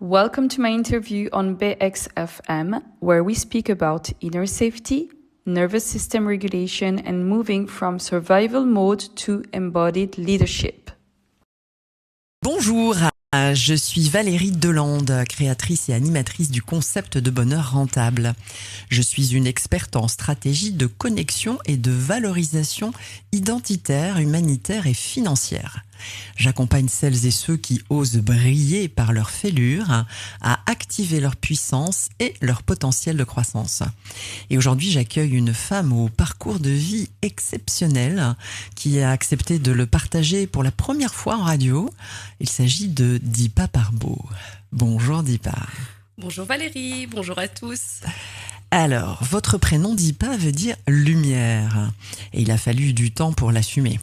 Welcome to my interview on BXFM, where we speak about inner safety, nervous system regulation, and moving from survival mode to embodied leadership. Bonjour, je suis Valérie Delande, créatrice et animatrice du concept de bonheur rentable. Je suis une experte en stratégie de connexion et de valorisation identitaire, humanitaire et financière. J'accompagne celles et ceux qui osent briller par leur fêlure à activer leur puissance et leur potentiel de croissance. Et aujourd'hui, j'accueille une femme au parcours de vie exceptionnel qui a accepté de le partager pour la première fois en radio. Il s'agit de Deepa Parbo. Bonjour Deepa. Bonjour Valérie, bonjour à tous. Alors, votre prénom Deepa veut dire lumière et il a fallu du temps pour l'assumer.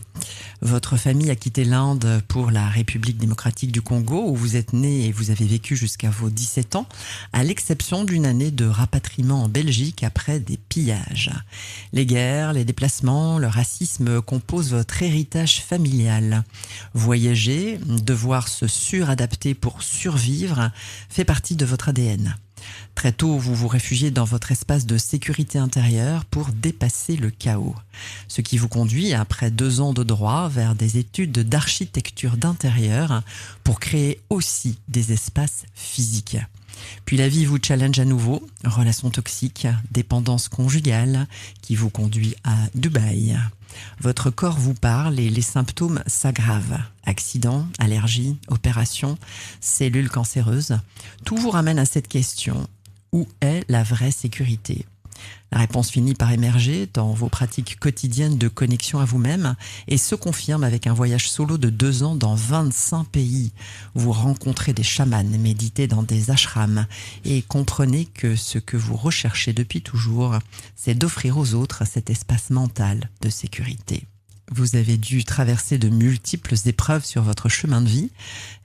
Votre famille a quitté l'Inde pour la République démocratique du Congo où vous êtes né et vous avez vécu jusqu'à vos 17 ans, à l'exception d'une année de rapatriement en Belgique après des pillages. Les guerres, les déplacements, le racisme composent votre héritage familial. Voyager, devoir se suradapter pour survivre, fait partie de votre ADN. Très tôt, vous vous réfugiez dans votre espace de sécurité intérieure pour dépasser le chaos. Ce qui vous conduit, après 2 ans de droit, vers des études d'architecture d'intérieur pour créer aussi des espaces physiques. Puis la vie vous challenge à nouveau, relations toxiques, dépendance conjugale qui vous conduit à Dubaï. Votre corps vous parle et les symptômes s'aggravent. Accidents, allergies, opérations, cellules cancéreuses. Tout vous ramène à cette question. Où est la vraie sécurité ? La réponse finit par émerger dans vos pratiques quotidiennes de connexion à vous-même et se confirme avec un voyage solo de 2 ans dans 25 pays. Vous rencontrez des chamans, méditez dans des ashrams et comprenez que ce que vous recherchez depuis toujours, c'est d'offrir aux autres cet espace mental de sécurité. Vous avez dû traverser de multiples épreuves sur votre chemin de vie.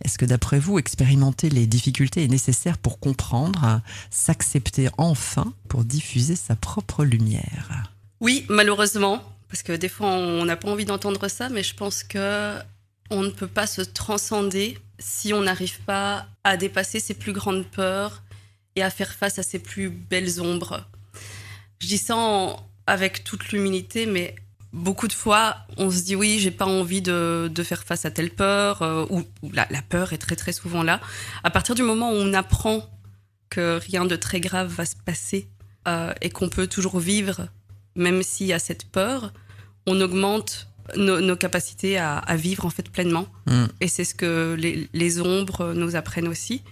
Est-ce que d'après vous, expérimenter les difficultés est nécessaire pour comprendre, s'accepter enfin pour diffuser sa propre lumière ? Oui, malheureusement, parce que des fois on n'a pas envie d'entendre ça, mais je pense que on ne peut pas se transcender si on n'arrive pas à dépasser ses plus grandes peurs et à faire face à ses plus belles ombres. Je dis ça avec toute l'humilité, mais beaucoup de fois, on se dit oui, j'ai pas envie de faire face à telle peur, ou la peur est très très souvent là. À partir du moment où on apprend que rien de très grave va se passer et qu'on peut toujours vivre, même s'il y a cette peur, on augmente nos capacités à vivre en fait pleinement. Et c'est ce que les ombres nous apprennent aussi.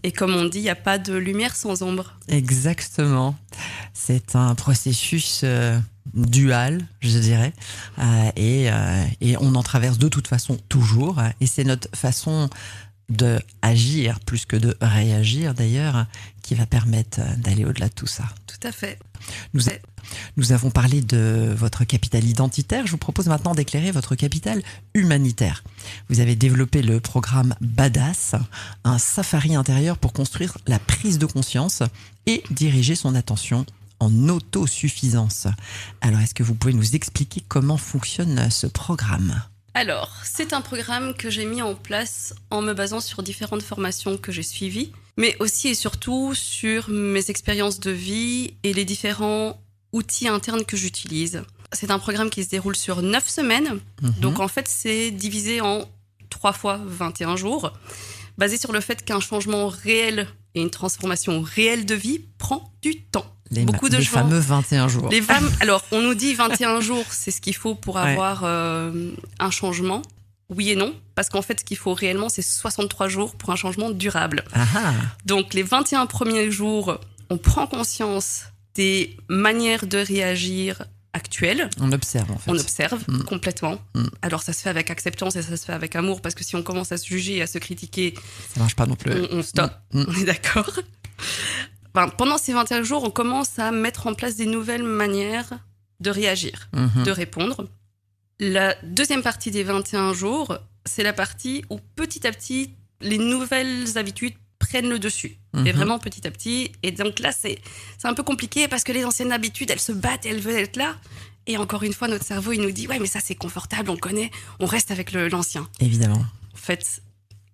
Et comme on dit, il n'y a pas de lumière sans ombre. Exactement. C'est un processus dual, je dirais, et on en traverse de toute façon toujours. Et c'est notre façon de agir plus que de réagir d'ailleurs qui va permettre d'aller au-delà de tout ça. Tout à fait. Nous avons parlé de votre capital identitaire. Je vous propose maintenant d'éclairer votre capital humanitaire. Vous avez développé le programme Badass, un safari intérieur pour construire la prise de conscience et diriger son attention en autosuffisance. Alors, est-ce que vous pouvez nous expliquer comment fonctionne ce programme ? Alors, c'est un programme que j'ai mis en place en me basant sur différentes formations que j'ai suivies, mais aussi et surtout sur mes expériences de vie et les différents outils internes que j'utilise. C'est un programme qui se déroule sur 9 semaines, donc en fait c'est divisé en 3 fois 21 jours, basé sur le fait qu'un changement réel et une transformation réelle de vie prend du temps. Les fameux 21 jours. Alors, on nous dit 21 jours, c'est ce qu'il faut pour avoir un changement. Oui et non, parce qu'en fait, ce qu'il faut réellement, c'est 63 jours pour un changement durable. Donc, les 21 premiers jours, on prend conscience des manières de réagir actuelles. On observe, en fait. On observe complètement. Alors, ça se fait avec acceptance et ça se fait avec amour, parce que si on commence à se juger et à se critiquer, ça marche pas non plus. On stoppe. On est d'accord ? Pendant ces 21 jours, on commence à mettre en place des nouvelles manières de réagir, de répondre. La deuxième partie des 21 jours, c'est la partie où petit à petit, les nouvelles habitudes prennent le dessus. Et vraiment petit à petit. Et donc là, c'est un peu compliqué parce que les anciennes habitudes, elles se battent et elles veulent être là. Et encore une fois, notre cerveau, il nous dit « Ouais, mais ça, c'est confortable, on connaît, on reste avec l'ancien. » Évidemment. En fait,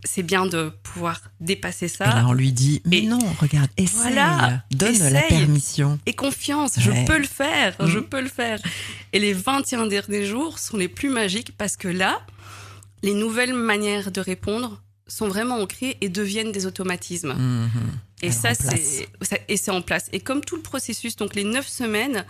c'est bien de pouvoir dépasser ça. Et là, on lui dit, mais non, regarde, essaye, donne la permission. Et confiance, Ouais. je peux le faire, je peux le faire. Et les 21 derniers jours sont les plus magiques parce que là, les nouvelles manières de répondre sont vraiment ancrées et deviennent des automatismes. Et Alors, ça, en place. c'est en place. Et comme tout le processus, donc les 9 semaines,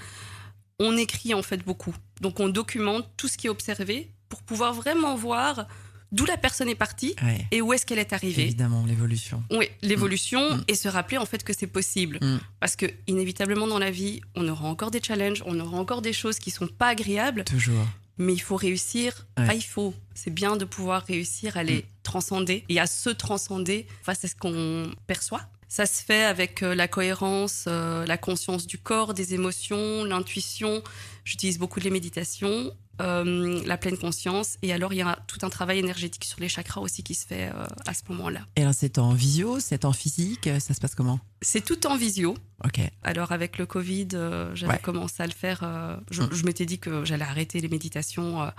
on écrit en fait beaucoup. Donc on documente tout ce qui est observé pour pouvoir vraiment voir d'où la personne est partie Ouais. et où est-ce qu'elle est arrivée. Évidemment, l'évolution. Oui, l'évolution et se rappeler en fait que c'est possible. Parce que inévitablement dans la vie, on aura encore des challenges, on aura encore des choses qui sont pas agréables, Toujours. mais il faut réussir. Ouais. Enfin, c'est bien de pouvoir réussir à les transcender et à se transcender face à ce qu'on perçoit. Ça se fait avec la cohérence, la conscience du corps, des émotions, l'intuition. J'utilise beaucoup les méditations, la pleine conscience. Et alors, il y a tout un travail énergétique sur les chakras aussi qui se fait à ce moment-là. Et alors, c'est en visio, c'est en physique, ça se passe comment? C'est tout en visio. Ok. Alors, avec le Covid, j'avais Ouais. commencé à le faire. Je m'étais dit que j'allais arrêter les méditations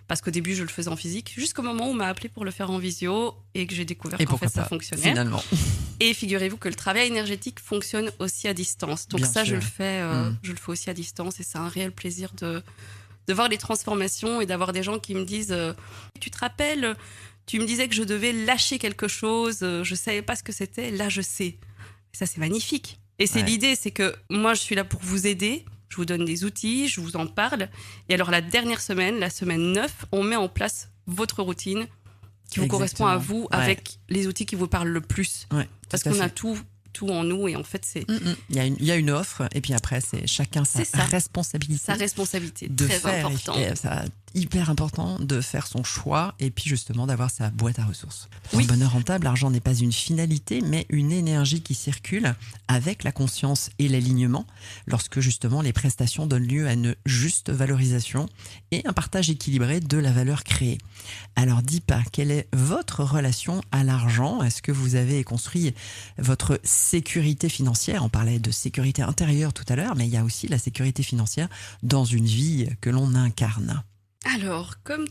parce qu'au début, je le faisais en physique. Jusqu'au moment où on m'a appelé pour le faire en visio et que j'ai découvert Et qu'en fait, pourquoi ça pas, fonctionnait. finalement. Et figurez-vous que le travail énergétique fonctionne aussi à distance. Donc Bien ça, sûr. je le fais aussi à distance et c'est un réel plaisir de voir les transformations et d'avoir des gens qui me disent tu te rappelles, tu me disais que je devais lâcher quelque chose, je savais pas ce que c'était, là je sais. Et ça, c'est magnifique. Et c'est Ouais. l'idée, c'est que moi, je suis là pour vous aider. Je vous donne des outils, je vous en parle. Et alors, la dernière semaine, la semaine 9, on met en place votre routine qui vous correspond à vous, Ouais. avec les outils qui vous parlent le plus. Ouais, Parce tout à qu'on a fait. tout en nous et en fait, c'est Il y a une offre et puis après, c'est chacun sa C'est ça. responsabilité. sa responsabilité, de très faire, important. et ça, hyper important de faire son choix et puis justement d'avoir sa boîte à ressources. Dans Oui. le bonheur rentable, l'argent n'est pas une finalité mais une énergie qui circule avec la conscience et l'alignement lorsque justement les prestations donnent lieu à une juste valorisation et un partage équilibré de la valeur créée. Alors Deepa, quelle est votre relation à l'argent? Est-ce que vous avez construit votre sécurité financière? On parlait de sécurité intérieure tout à l'heure, mais il y a aussi la sécurité financière dans une vie que l'on incarne. Alors, comme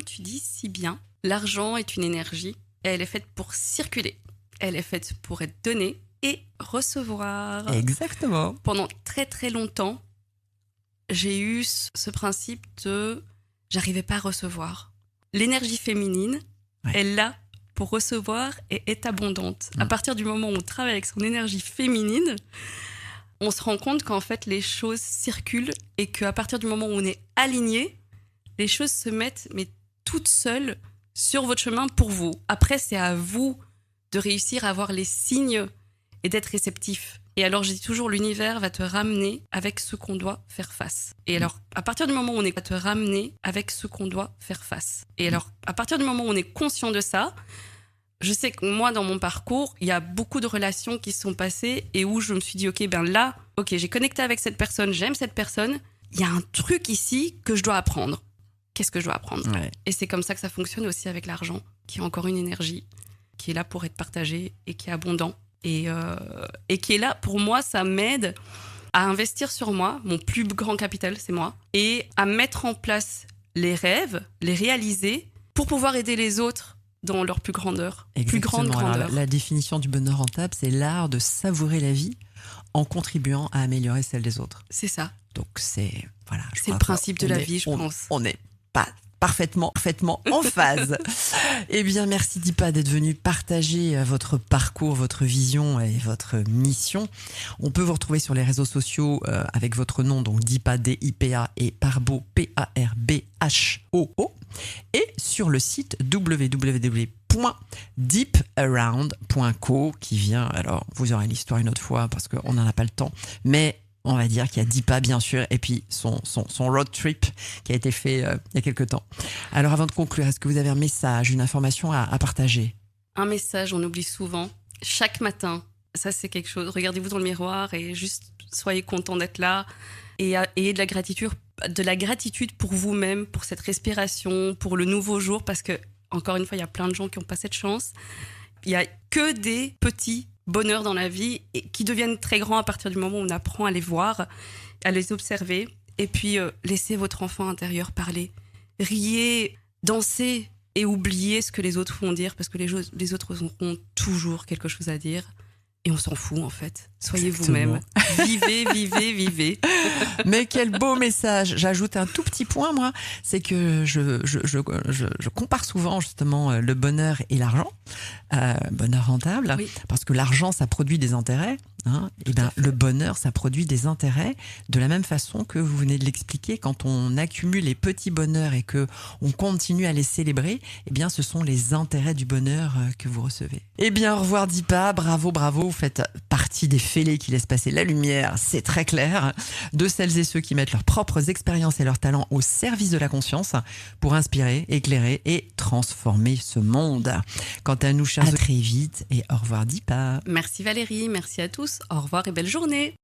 tu dis si bien, l'argent est une énergie et elle est faite pour circuler. Elle est faite pour être donnée et recevoir. Exactement. Pendant très très longtemps, j'ai eu ce principe de j'arrivais pas à recevoir. L'énergie féminine, Ouais. elle est là pour recevoir et est abondante. À partir du moment où on travaille avec son énergie féminine, on se rend compte qu'en fait les choses circulent et qu'à partir du moment où on est aligné, les choses se mettent mais toutes seules sur votre chemin pour vous. Après, c'est à vous de réussir à voir les signes et d'être réceptif. Et alors, je dis toujours, l'univers va te ramener avec ce qu'on doit faire face. Et alors, à partir du moment où on est, va te ramener avec ce qu'on doit faire face. Et alors, à partir du moment où on est conscient de ça, je sais que moi, dans mon parcours, il y a beaucoup de relations qui se sont passées et où je me suis dit, ok, j'ai connecté avec cette personne, j'aime cette personne. Il y a un truc ici que je dois apprendre. Qu'est-ce que je dois apprendre? Ouais. Et c'est comme ça que ça fonctionne aussi avec l'argent, qui est encore une énergie, qui est là pour être partagée et qui est abondant. Et qui est là, pour moi, ça m'aide à investir sur moi. Mon plus grand capital, c'est moi. Et à mettre en place les rêves, les réaliser, pour pouvoir aider les autres dans leur plus grandeur. Plus grande Exactement. Alors, grandeur. la définition du bonheur rentable, c'est l'art de savourer la vie en contribuant à améliorer celle des autres. C'est ça. Donc c'est voilà. je C'est crois le principe qu'on de la est- vie, je on- pense. On n'est pas parfaitement en phase. Eh bien, merci Deepa d'être venue partager votre parcours, votre vision et votre mission. On peut vous retrouver sur les réseaux sociaux avec votre nom, donc Deepa D-I-P-A et Parbo P-A-R-B-H-O-O et sur le site www.deeparound.co qui vient, alors vous aurez l'histoire une autre fois parce qu'on n'en a pas le temps, mais on va dire qu'il y a Deepa bien sûr et puis son road trip qui a été fait il y a quelques temps. Alors avant de conclure, est-ce que vous avez un message, une information à partager? Un message, on oublie souvent. Chaque matin, ça c'est quelque chose. Regardez-vous dans le miroir et juste soyez content d'être là. Et ayez de la gratitude pour vous-même, pour cette respiration, pour le nouveau jour. Parce que, encore une fois, il y a plein de gens qui n'ont pas cette chance. Il n'y a que des petits bonheurs dans la vie et qui deviennent très grands à partir du moment où on apprend à les voir, à les observer. Et puis, laissez votre enfant intérieur parler. Riez, dansez. et oublier ce que les autres vont dire, parce que les autres auront toujours quelque chose à dire. Et on s'en fout, en fait. Soyez vous-même. Vivez, vivez, vivez. Mais quel beau message. J'ajoute un tout petit point, moi. C'est que je compare souvent, justement, le bonheur et l'argent. Bonheur rentable. Oui. Parce que l'argent, ça produit des intérêts. Et ben, le bonheur, ça produit des intérêts. De la même façon que vous venez de l'expliquer, quand on accumule les petits bonheurs et que on continue à les célébrer, eh bien, ce sont les intérêts du bonheur que vous recevez. Eh bien, au revoir Deepa. Bravo, bravo. Vous faites partie des fêlés qui laissent passer la lumière, c'est très clair, de celles et ceux qui mettent leurs propres expériences et leurs talents au service de la conscience pour inspirer, éclairer et transformer ce monde. Quant à nous, chers, à très vite et au revoir Deepa. Merci Valérie, merci à tous, au revoir et belle journée.